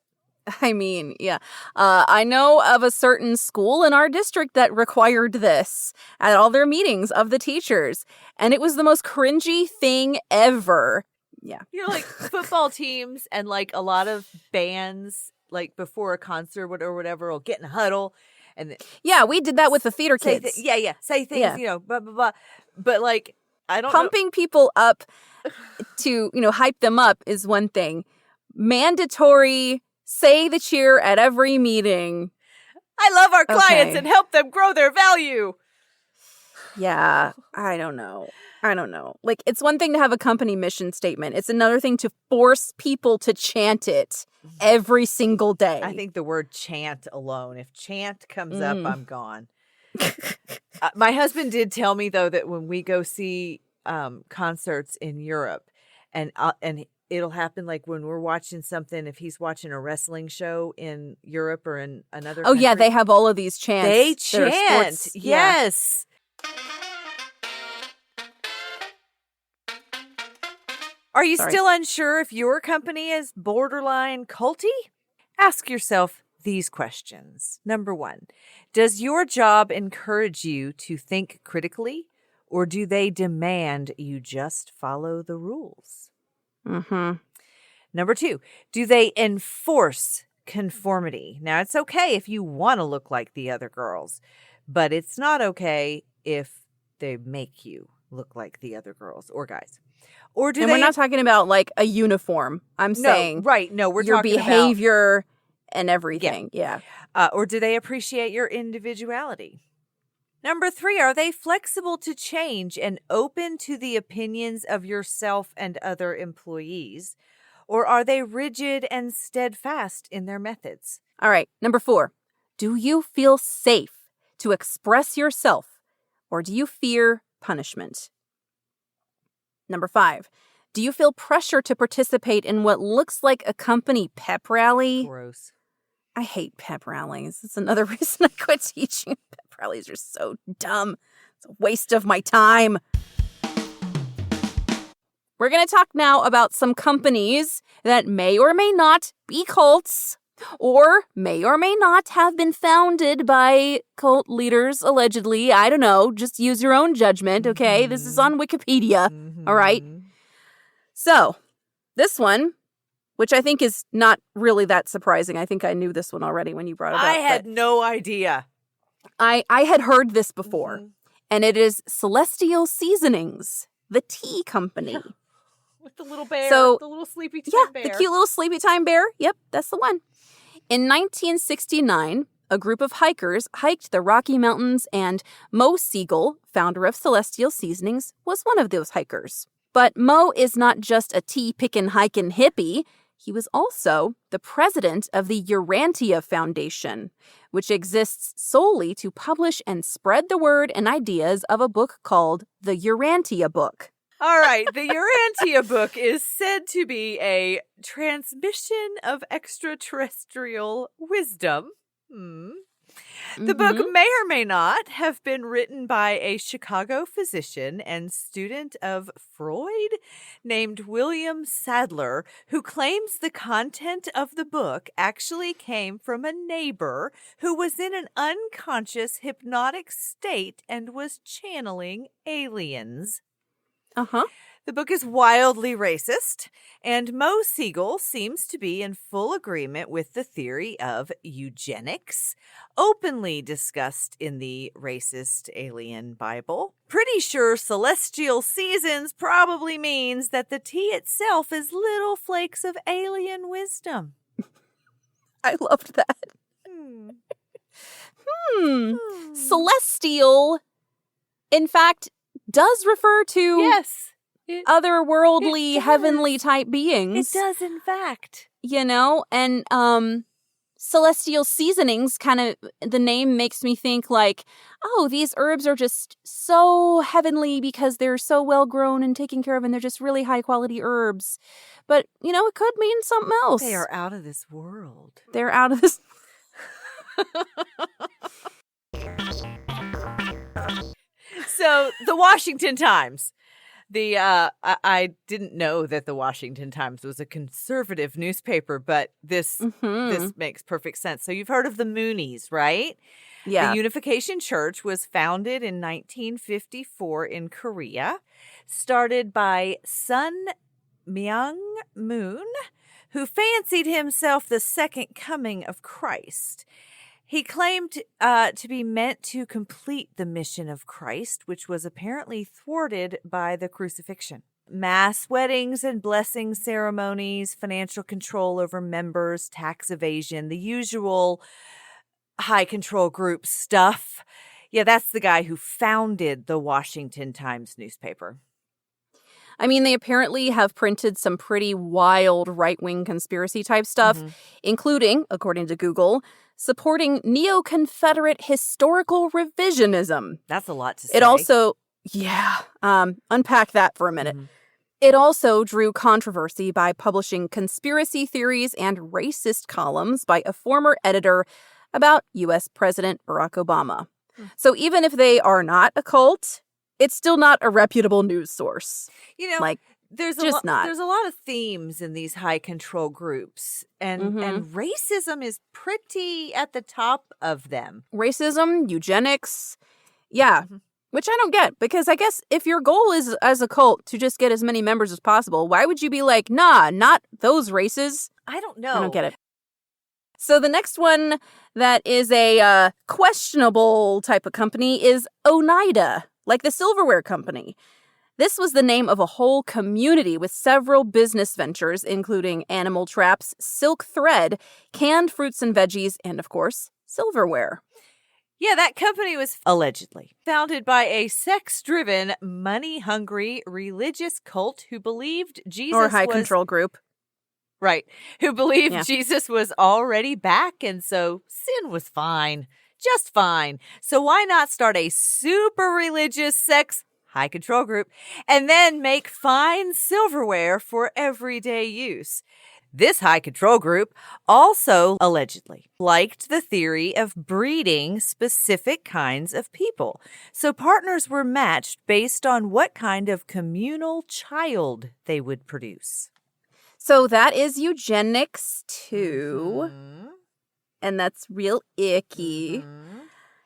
I mean, yeah. I know of a certain school in our district that required this at all their meetings of the teachers. And it was the most cringy thing ever. Yeah. You know, like football teams and like a lot of bands, like before a concert or whatever, will get in a huddle. And yeah, we did that with the theater kids. Say things, you know, blah, blah, blah. But like, I don't Pumping people up to, you know, hype them up is one thing. Mandatory, say the cheer at every meeting. I love our clients and help them grow their value. Yeah, I don't know. Like, it's one thing to have a company mission statement. It's another thing to force people to chant it every single day. I think the word chant alone, if chant comes up, I'm gone. My husband did tell me, though, that when we go see concerts in Europe, and it'll happen like when we're watching something, if he's watching a wrestling show in Europe or in another country. Yeah, they have all of these chants. They chant. Sports, yes. Yeah. Are you still unsure if your company is borderline culty? Ask yourself these questions. Number 1, does your job encourage you to think critically, or do they demand you just follow the rules? Number 2, do they enforce conformity? Now, it's okay if you want to look like the other girls, but it's not okay if they make you look like the other girls or guys. Or we're not talking about like a uniform. I'm saying right. No, we're your talking behavior and everything. Yeah. Or do they appreciate your individuality? Number 3, are they flexible to change and open to the opinions of yourself and other employees? Or are they rigid and steadfast in their methods? All right. Number 4, do you feel safe to express yourself, or do you fear punishment? Number 5, do you feel pressure to participate in what looks like a company pep rally? Gross. I hate pep rallies. It's another reason I quit teaching. Pep rallies are so dumb. It's a waste of my time. We're going to talk now about some companies that may or may not be cults, or may or may not have been founded by cult leaders, allegedly. I don't know. Just use your own judgment, okay? This is on Wikipedia, all right? So, this one, which I think is not really that surprising. I think I knew this one already when you brought it up. I had no idea. I had heard this before, and it is Celestial Seasonings, the tea company. With the little bear, the little sleepy time bear. Yeah, the cute little sleepy time bear. Yep, that's the one. In 1969, a group of hikers hiked the Rocky Mountains, and Mo Siegel, founder of Celestial Seasonings, was one of those hikers. But Mo is not just a tea-pickin' hikin' hippie. He was also the president of the Urantia Foundation, which exists solely to publish and spread the word and ideas of a book called the Urantia Book. All right, the Urantia book is said to be a transmission of extraterrestrial wisdom. The book may or may not have been written by a Chicago physician and student of Freud named William Sadler, who claims the content of the book actually came from a neighbor who was in an unconscious hypnotic state and was channeling aliens. Uh-huh. The book is wildly racist, and Mo Siegel seems to be in full agreement with the theory of eugenics, openly discussed in the racist alien Bible. Pretty sure celestial seasons probably means that the tea itself is little flakes of alien wisdom. I loved that. Celestial, in fact, does refer to Yes. otherworldly, heavenly type beings. It does, in fact. You know, and celestial seasonings kind of, the name makes me think like, oh, these herbs are just so heavenly because they're so well grown and taken care of and they're just really high quality herbs. But, you know, it could mean something else. They are out of this world. They're out of this. So, the Washington Times. I didn't know that the Washington Times was a conservative newspaper, but this makes perfect sense. So you've heard of the Moonies, right? Yeah. The Unification Church was founded in 1954 in Korea, started by Sun Myung Moon, who fancied himself the second coming of Christ. He claimed to be meant to complete the mission of Christ, which was apparently thwarted by the crucifixion. Mass weddings and blessing ceremonies, financial control over members, tax evasion, the usual high control group stuff. Yeah, that's the guy who founded the Washington Times newspaper. I mean, they apparently have printed some pretty wild right-wing conspiracy type stuff, including, according to Google, supporting neo-Confederate historical revisionism. That's a lot to say. It also, unpack that for a minute. It also drew controversy by publishing conspiracy theories and racist columns by a former editor about U.S. President Barack Obama. So even if they are not a cult, it's still not a reputable news source. You know, like, there's just not. There's a lot of themes in these high control groups, and racism is pretty at the top of them. Racism, eugenics, which I don't get, because I guess if your goal is as a cult to just get as many members as possible, why would you be like, nah, not those races? I don't know. I don't get it. So the next one that is a questionable type of company is Oneida, like the silverware company. This was the name of a whole community with several business ventures, including animal traps, silk thread, canned fruits and veggies, and, of course, silverware. Yeah, that company was allegedly founded by a sex-driven, money-hungry religious cult who believed Jesus or high control group. Right. Who believed Jesus was already back, and so sin was fine. Just fine. So why not start a super religious sex high control group and then make fine silverware for everyday use? This high control group also allegedly liked the theory of breeding specific kinds of people. So partners were matched based on what kind of communal child they would produce. So that is eugenics too. And that's real icky.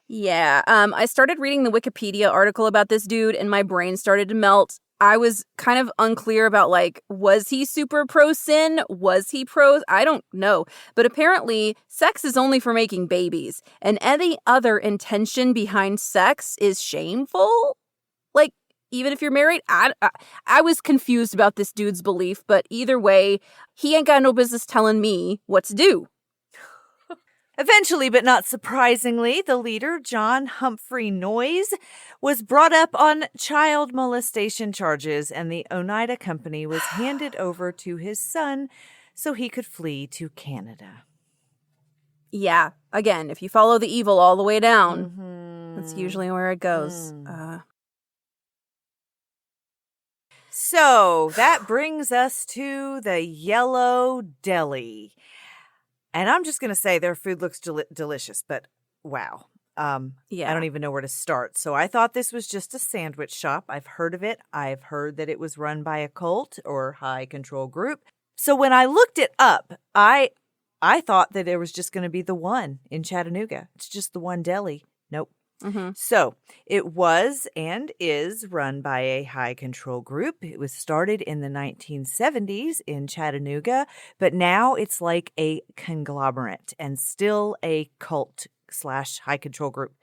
Yeah. I started reading the Wikipedia article about this dude and my brain started to melt. I was kind of unclear about, like, was he super pro-sin? Was he pro? I don't know. But apparently, sex is only for making babies. And any other intention behind sex is shameful. Like, even if you're married, I was confused about this dude's belief. But either way, he ain't got no business telling me what to do. Eventually, but not surprisingly, the leader, John Humphrey Noyes, was brought up on child molestation charges, and the Oneida Company was handed over to his son so he could flee to Canada. Yeah. Again, if you follow the evil all the way down, that's usually where it goes. So that brings us to the Yellow Deli. And I'm just going to say their food looks delicious, but wow. I don't even know where to start. So I thought this was just a sandwich shop. I've heard of it. I've heard that it was run by a cult or high control group. So when I looked it up, I thought that there was just going to be the one in Chattanooga. It's just the one deli. Nope. So it was and is run by a high control group. It was started in the 1970s in Chattanooga, but now it's like a conglomerate and still a cult / high control group,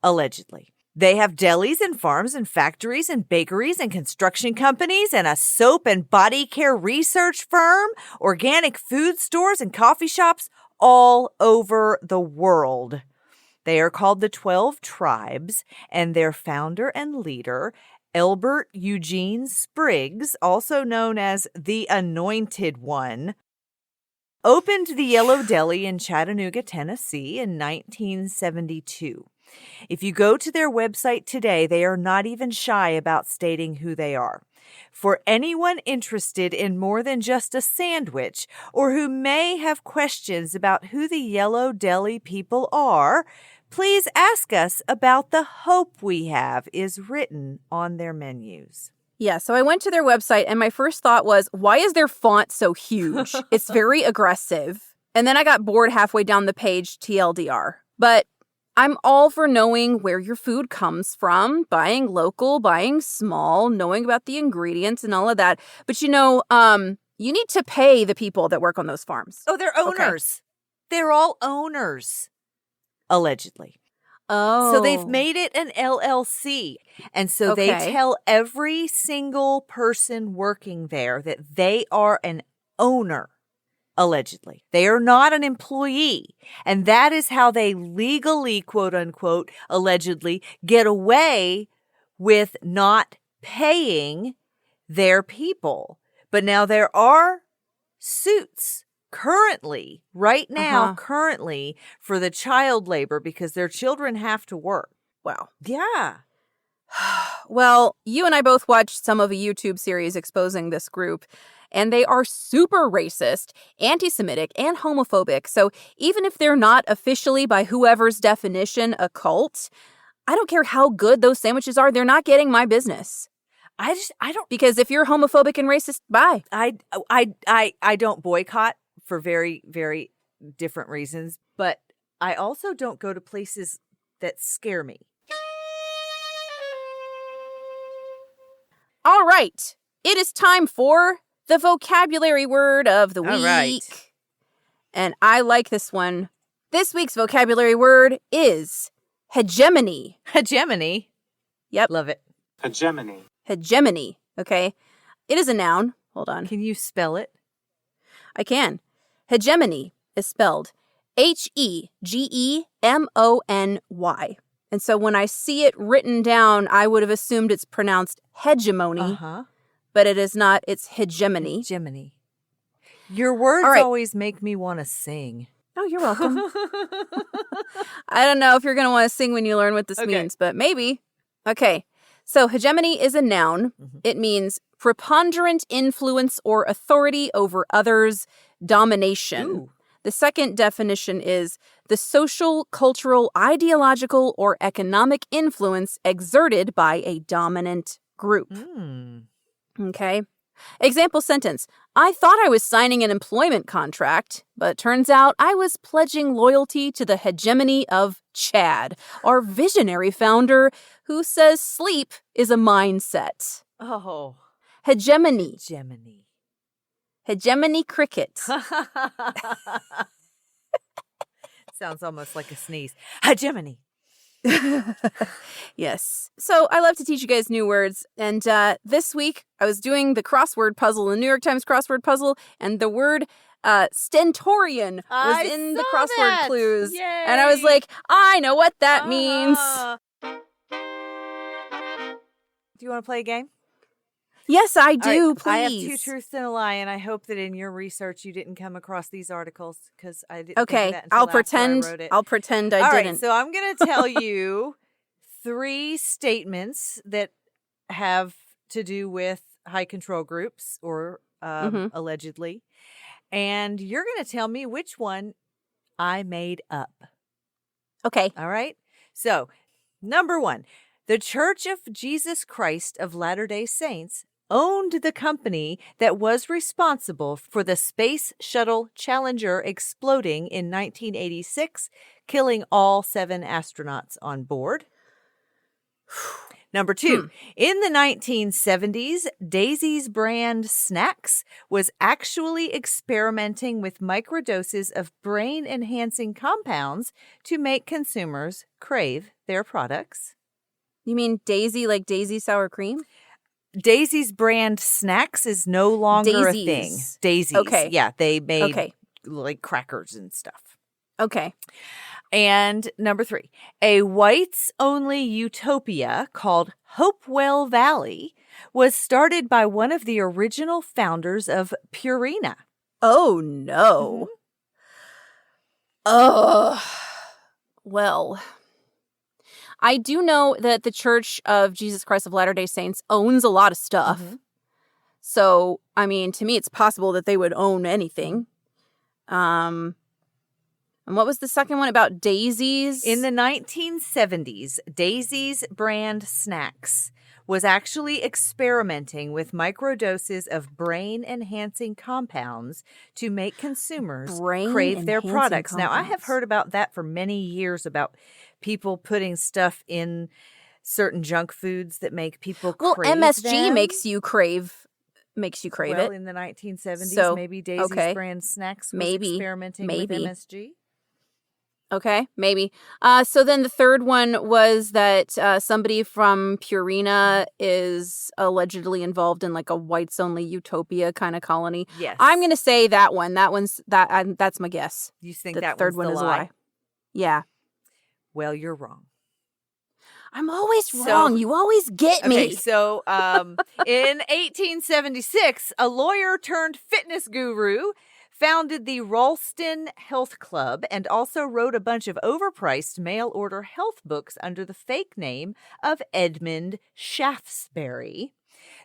allegedly. They have delis and farms and factories and bakeries and construction companies and a soap and body care research firm, organic food stores and coffee shops all over the world. They are called the 12 Tribes, and their founder and leader, Elbert Eugene Spriggs, also known as the Anointed One, opened the Yellow Deli in Chattanooga, Tennessee in 1972. If you go to their website today, they are not even shy about stating who they are. For anyone interested in more than just a sandwich or who may have questions about who the Yellow Deli people are, please ask us about the hope we have is written on their menus. Yeah, so I went to their website and my first thought was, why is their font so huge? It's very aggressive. And then I got bored halfway down the page, TLDR. But I'm all for knowing where your food comes from, buying local, buying small, knowing about the ingredients and all of that. But you need to pay the people that work on those farms. Oh, they're owners. Okay. They're all owners, allegedly. Oh. So they've made it an LLC. And so they tell every single person working there that they are an owner. Allegedly. They are not an employee. And that is how they legally, quote unquote, allegedly get away with not paying their people. But now there are suits currently, right now, currently for the child labor because their children have to work. Wow. Yeah. Well, you and I both watched some of a YouTube series exposing this group. And they are super racist, anti-Semitic, and homophobic. So even if they're not officially, by whoever's definition, a cult, I don't care how good those sandwiches are. They're not getting my business. I don't. Because if you're homophobic and racist, bye. I don't boycott for very, very different reasons. But I also don't go to places that scare me. All right. It is time for the vocabulary word of the week. All right. And I like this one. This week's vocabulary word is hegemony. Hegemony? Yep. Love it. Hegemony. Hegemony. Okay. It is a noun. Hold on. Can you spell it? I can. Hegemony is spelled Hegemony. And so when I see it written down, I would have assumed it's pronounced hegemony. But it is not. It's hegemony. Hegemony. Your words always make me want to sing. Oh, you're welcome. I don't know if you're going to want to sing when you learn what this means, but maybe. Okay. So hegemony is a noun. It means preponderant influence or authority over others, domination. Ooh. The second definition is the social, cultural, ideological, or economic influence exerted by a dominant group. Okay. Example sentence. I thought I was signing an employment contract, but turns out I was pledging loyalty to the hegemony of Chad, our visionary founder who says sleep is a mindset. Oh. Hegemony. Hegemony. Hegemony cricket. Sounds almost like a sneeze. Hegemony. Yes. So I love to teach you guys new words. And this week I was doing the crossword puzzle, the New York Times crossword puzzle, and the word stentorian was in the crossword clues. Yay. And I was like, I know what that means. Do you want to play a game? Yes, I do, right. please. I have 2 truths and a lie, and I hope that in your research you didn't come across these articles because I didn't think of that until I'll after pretend. I wrote it. I'll pretend I All didn't. right, so I'm going to tell you 3 statements that have to do with high control groups or allegedly, and you're going to tell me which one I made up. Okay. All right? So, number 1, the Church of Jesus Christ of Latter-day Saints owned the company that was responsible for the Space Shuttle Challenger exploding in 1986, killing all 7 astronauts on board. Number 2, in the 1970s, Daisy's brand snacks was actually experimenting with microdoses of brain-enhancing compounds to make consumers crave their products. You mean Daisy, like Daisy sour cream? Daisy's brand snacks is no longer a thing. Daisy's. Okay. Yeah, they made like crackers and stuff. Okay. And number 3, a whites-only utopia called Hopewell Valley was started by one of the original founders of Purina. Oh, no. Well, I do know that the Church of Jesus Christ of Latter-day Saints owns a lot of stuff. So, I mean, to me, it's possible that they would own anything. And what was the second one about Daisy's? In the 1970s, Daisy's brand snacks was actually experimenting with microdoses of brain-enhancing compounds to make consumers crave their products. Now, I have heard about that for many years, about people putting stuff in certain junk foods that make people crave MSG them. makes you crave it. Well, in the 1970s, maybe Daisy's brand snacks was experimenting with MSG. Okay, maybe. So then the third one was that somebody from Purina is allegedly involved in like a whites-only utopia kind of colony. Yes. I'm going to say that one. That's my guess. You think the that third one's one the is a lie? Yeah. Well, you're wrong. I'm always wrong. You always get me. Okay, so in 1876, a lawyer turned fitness guru founded the Ralston Health Club and also wrote a bunch of overpriced mail-order health books under the fake name of Edmund Shaftesbury.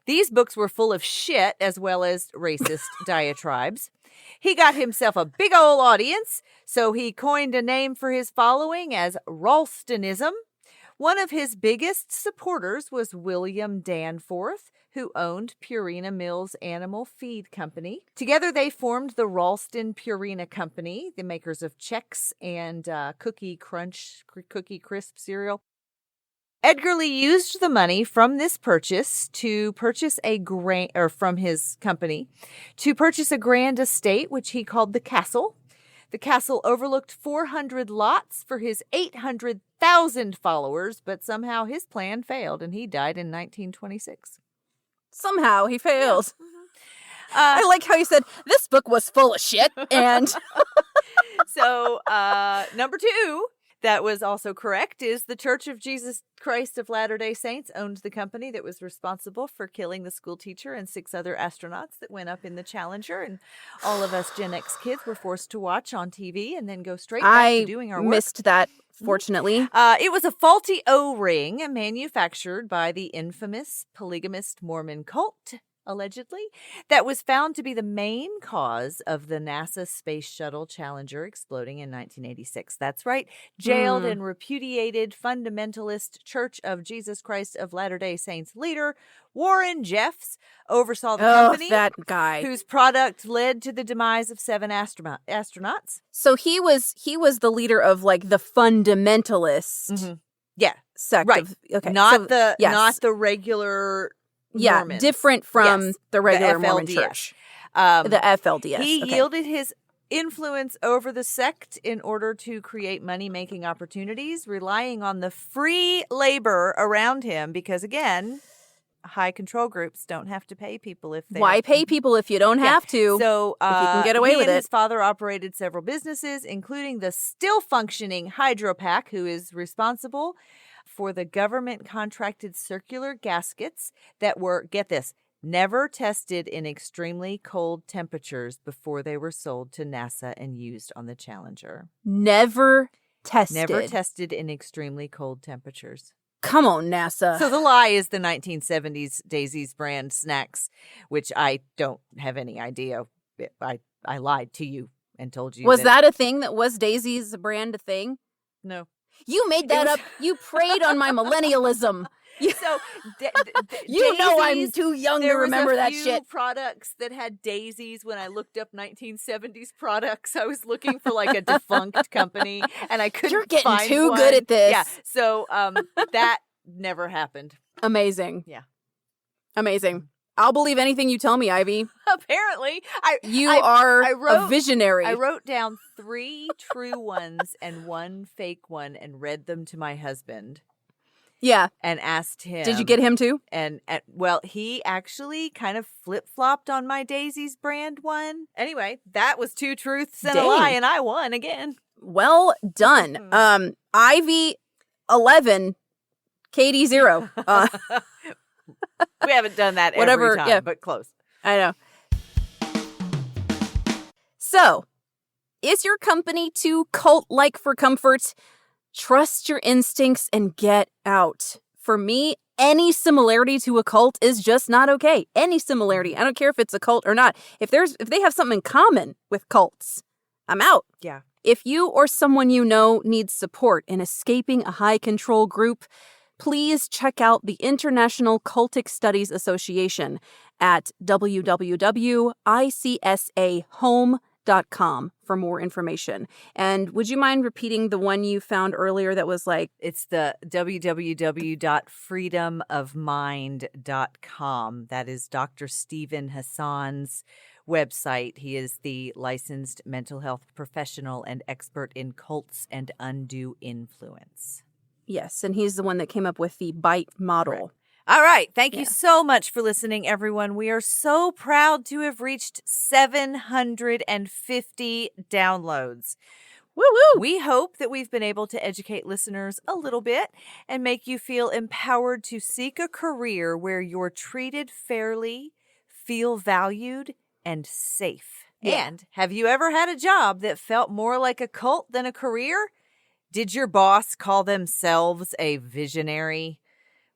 These books were full of shit as well as racist diatribes. He got himself a big old audience, so he coined a name for his following as Ralstonism. One of his biggest supporters was William Danforth, who owned Purina Mills Animal Feed Company. Together, they formed the Ralston Purina Company, the makers of Chex and Cookie Crisp cereal. Edgar Lee used the money from this purchase to purchase from his company to purchase a grand estate, which he called the Castle. The castle overlooked 400 lots for his 800,000 followers, but somehow his plan failed and he died in 1926. Somehow he failed. I like how you said, this book was full of shit. And so number 2, that was also correct, is the Church of Jesus Christ of Latter-day Saints owned the company that was responsible for killing the school teacher and 6 other astronauts that went up in the Challenger. And all of us Gen X kids were forced to watch on TV and then go straight back to doing our work. I missed that, fortunately. It was a faulty O-ring manufactured by the infamous polygamist Mormon cult, allegedly, that was found to be the main cause of the NASA Space Shuttle Challenger exploding in 1986. That's right. Jailed and repudiated fundamentalist Church of Jesus Christ of Latter-day Saints leader Warren Jeffs oversaw the company. That guy. Whose product led to the demise of 7 astronauts. So he was the leader of like the fundamentalist sect. Right. Not the regular Mormons. Different from the regular Mormon FLDS. church. The FLDS. He yielded his influence over the sect in order to create money-making opportunities, relying on the free labor around him because, again, high control groups don't have to pay people if they... Why pay people if you don't have to? So if you can get away with it. His father operated several businesses, including the still-functioning Hydropack, who is responsible for the government-contracted circular gaskets that were, get this, never tested in extremely cold temperatures before they were sold to NASA and used on the Challenger. Never tested. Never tested in extremely cold temperatures. Come on, NASA. So the lie is the 1970s Daisy's brand snacks, which I don't have any idea. I lied to you and told you. Was that a thing that was Daisy's brand a thing? No. You made that up. You preyed on my millennialism. So, You know I'm daisies, too young to there was remember a that few shit. products that had daisies. When I looked up 1970s products, I was looking for like a defunct company, and I couldn't You're getting find too one. good at this. Yeah, so that never happened. Amazing. Yeah. Amazing. I'll believe anything you tell me, Ivy. Apparently, You are I wrote- a visionary. I wrote down 3 true ones and 1 fake one and read them to my husband. Yeah. And asked him. Did you get him too? And well, he actually kind of flip-flopped on my Daisy's brand one. Anyway, that was 2 truths and a lie, and I won again. Well done. Ivy 11, Katie 0. We haven't done that Whatever, every time, yeah. but close. I know. So, is your company too cult-like for comfort? Trust your instincts and get out. For me, any similarity to a cult is just not okay. Any similarity. I don't care if it's a cult or not. If they have something in common with cults, I'm out. Yeah. If you or someone you know needs support in escaping a high control group, please check out the International Cultic Studies Association at www.icsahome.com for more information. And would you mind repeating the one you found earlier that was like... It's the www.freedomofmind.com. That is Dr. Stephen Hassan's website. He is the licensed mental health professional and expert in cults and undue influence. Yes, and he's the one that came up with the BITE model. Right. All right. Thank you so much for listening, everyone. We are so proud to have reached 750 downloads. Woo-woo! We hope that we've been able to educate listeners a little bit and make you feel empowered to seek a career where you're treated fairly, feel valued, and safe. Yeah. And have you ever had a job that felt more like a cult than a career? Did your boss call themselves a visionary?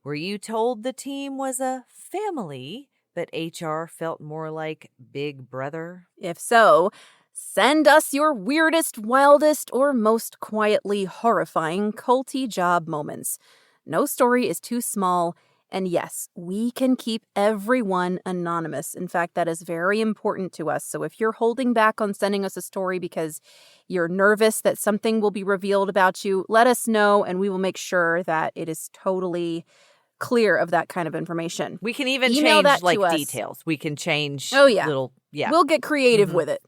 Were you told the team was a family, but HR felt more like Big Brother? If so, send us your weirdest, wildest, or most quietly horrifying culty job moments. No story is too small, and yes, we can keep everyone anonymous. In fact, that is very important to us. So if you're holding back on sending us a story because you're nervous that something will be revealed about you, let us know, and we will make sure that it is totally clear of that kind of information. We can even Email change that like to us. details. We can change We'll get creative with it.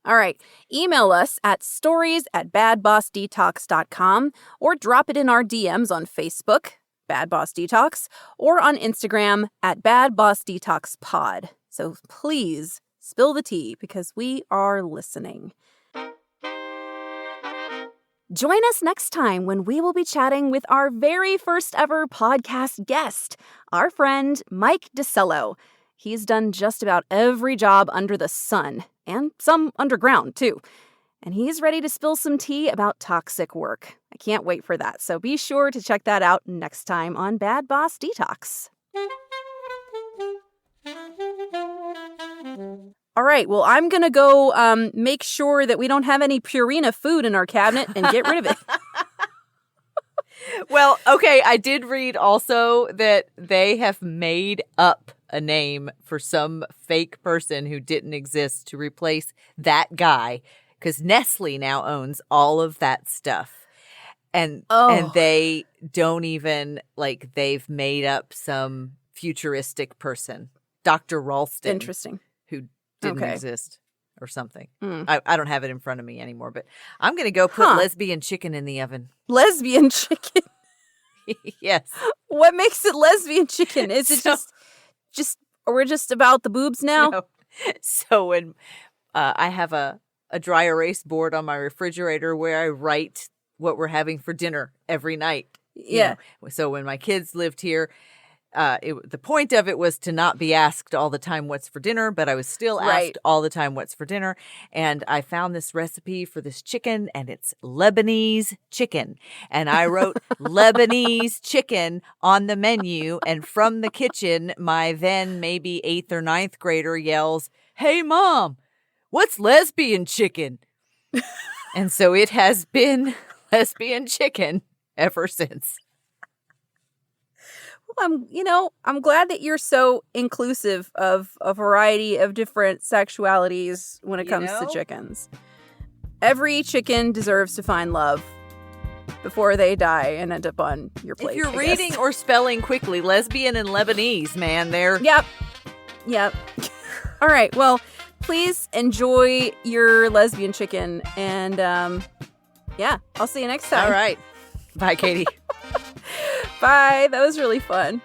All right. Email us at stories@badbossdetox.com or drop it in our DMs on Facebook, Bad Boss Detox, or on Instagram at Bad Boss Detox Pod. So please spill the tea because we are listening. Join us next time when we will be chatting with our very first ever podcast guest, our friend Mike DeCello. He's done just about every job under the sun, and some underground too. And he's ready to spill some tea about toxic work. I can't wait for that, so be sure to check that out next time on Bad Boss Detox. All right, well, I'm going to go make sure that we don't have any Purina food in our cabinet and get rid of it. Well, okay, I did read also that they have made up a name for some fake person who didn't exist to replace that guy because Nestle now owns all of that stuff. And they don't even, like, they've made up some futuristic person, Dr. Ralston. Interesting. Who didn't exist or something. I don't have it in front of me anymore, but I'm going to go put lesbian chicken in the oven. Lesbian chicken? Yes. What makes it lesbian chicken? Is it just or we're just about the boobs now? No. So when I have a dry erase board on my refrigerator where I write what we're having for dinner every night. Yeah. You know? So when my kids lived here, the point of it was to not be asked all the time what's for dinner, but I was still asked all the time what's for dinner. And I found this recipe for this chicken, and it's Lebanese chicken. And I wrote Lebanese chicken on the menu. And from the kitchen, my then maybe 8th or 9th grader yells, "Hey, Mom, what's lesbian chicken?" And so it has been lesbian chicken ever since. I'm glad that you're so inclusive of a variety of different sexualities when it comes to chickens. Every chicken deserves to find love before they die and end up on your plate. If you're reading or spelling quickly, lesbian and Lebanese, man, they're... Yep. All right, well, please enjoy your lesbian chicken, and I'll see you next time. All right. Bye, Katie. Bye. That was really fun.